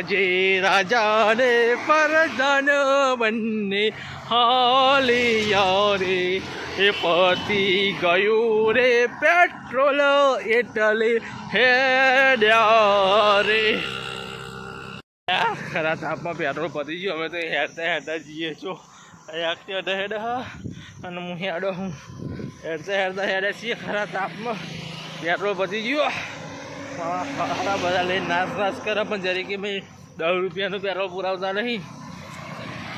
જે રાજાને પરદાન બંને હાલિયા રે એ પતી ગયું રે પેટ્રોલ એટલે હેડ્યા રે ખરા તાપમાં પેટ્રોલ પતી ગયું. અમે તો હેડતા હેડતા જઈએ છો એક્ટિવા હેડ હા અને હું હેડો હું હેડતા હેડે છીએ. ખરા તાપમાં પેટ્રોલ પતી ગયું. બધા લઈને નાશ કરે પણ જરી કે ભાઈ 10 રૂપિયાનું પેટ્રોલ પુરાવતા નહીં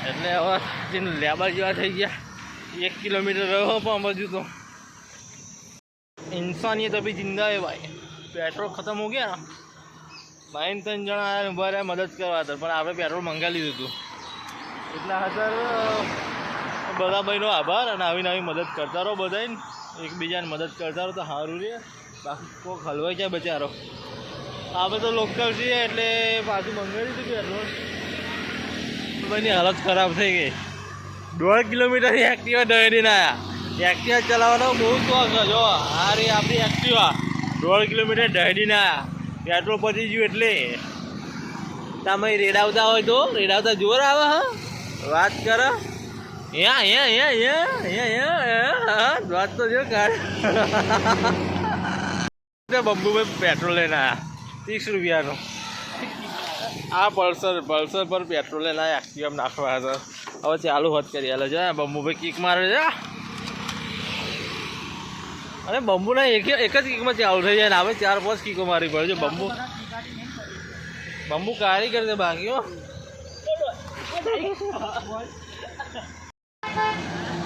એટલે હવે લેબા જેવા થઈ ગયા. 1 કિલોમીટર રહ્યો પણ હજુ તો इंसानियत अभी जिंदा है भाई. पेट्रोल खत्म हो गया ना भाई 3 જણા ઉભા રહ્યા મદદ કરવા હતા પણ આપણે પેટ્રોલ મંગાવી લીધું હતું એટલા ખાતર બધા ભાઈનો આભાર. અને આવી નવી મદદ કરતા રહો બધાને એકબીજાને મદદ કરતા રહો તો સારું રહે. બાકી કોઈક હલવાઈ જાય બચારો. આપણે તો લોકલ છીએ એટલે પાછું મંગાવી દીધું પેટ્રોલ. ભાઈની હાલત ખરાબ થઈ ગઈ. 1.5 કિલોમીટરથી એક્ટિવા દોડીને આવ્યા. એક્ટિવા ચલાવવાનો બહુ શોખ છે. જો આ રે આપણી એક્ટિવા 1.5 કિલોમીટર દોડીને આવ્યા. પેટ્રોલ પતી ગયું એટલે તમે રેડાવતા હોય તો રેડાવતા જોર આવે. હા વાત કરો વાત તો જો કાઢ બંબુભાઈ પેટ્રોલ લઈને આવ્યા 30 રૂપિયાનું. આ પલ્સર પર પેટ્રોલ લઈને આવ્યા એક્ટિવા નાખવા હતા. હવે ચાલુ હોત કરી હાલો છે બંબુભાઈ કિક મારે છે. અને બંબુના એક જ કિકમાં ચાલુ થઈ જાય ને આપણે 4-5 કિકો મારી પડે છે. બંબુ કારીગર છે બાકી હો.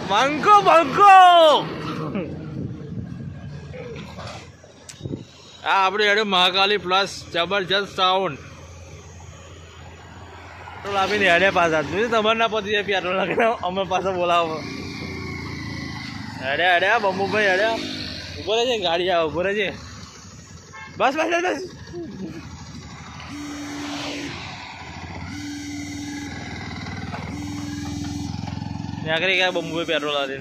બંકો આ આપણે હેડે મહાકાલી પ્લસ જબરજસ્ત સાઉન્ડ પેટ્રોલ આપીને હેડે પાછા. તમારે ના પતી જાય પેટ્રોલ નાખીને અમે પાછા બોલાવો. હેડે બંબુભાઈ હેડે ઉભો રહે છે. ગાડી આવે ઉભો રહે છે. બસ આગળ ગયા બંબુભાઈ પેટ્રોલ આવે.